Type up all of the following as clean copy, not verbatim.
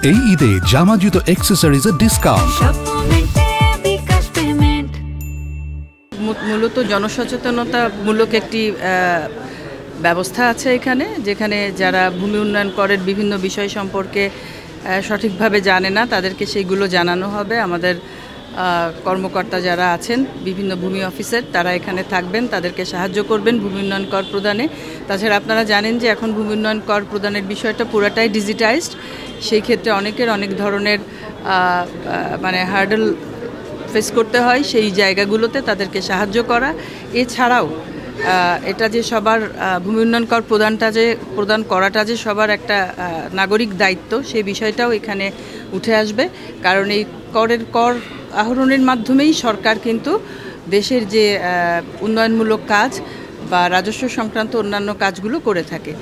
এই ঈদে জামা জুতো অ্যাক্সেসরিজের ডিসকাউন্ট। মূলত জনসচেতনতামূলক একটি ব্যবস্থা আছে এখানে, যেখানে যারা ভূমি উন্নয়ন করের বিভিন্ন বিষয় সম্পর্কে সঠিকভাবে জানে না তাদেরকে সেইগুলো জানানো হবে। আমাদের কর্মকর্তা যারা আছেন বিভিন্ন ভূমি অফিসের তারা এখানে থাকবেন, তাদেরকে সাহায্য করবেন ভূমি উন্নয়ন কর প্রদানে। তাছাড়া আপনারা জানেন যে এখন ভূমি উন্নয়ন কর প্রদানের বিষয়টা পুরাটাই ডিজিটাইজড। সেই ক্ষেত্রে অনেক ধরনের হার্ডল ফেস করতে হয়, সেই জায়গাগুলোতে তাদেরকে সাহায্য করা। এছাড়াও এটা যে সবার ভূমি উন্নয়ন কর প্রদান করাটা যে সবার একটা নাগরিক দায়িত্ব, সেই বিষয়টাও এখানে উঠে আসবে। কারণ এই কর আহরণের মাধ্যমেই সরকার কিন্তু দেশের যে উন্নয়নমূলক কাজ বা রাজস্ব সংক্রান্ত অন্যান্য কাজগুলো করে থাকে।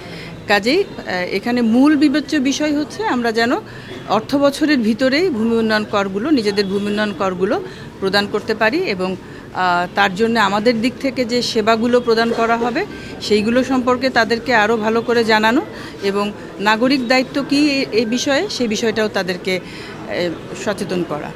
কাজেই এখানে মূল বিবেচ্য বিষয় হচ্ছে আমরা যেন অর্থ বছরের ভিতরেই ভূমি উন্নয়ন করগুলো, নিজেদের ভূমি উন্নয়ন করগুলো প্রদান করতে পারি এবং তার জন্য আমাদের দিক থেকে যে সেবাগুলো প্রদান করা হবে সেইগুলো সম্পর্কে তাদেরকে আরও ভালো করে জানানো এবং নাগরিক দায়িত্ব কী এই বিষয়ে, সেই বিষয়টাও তাদেরকে সচেতন করা।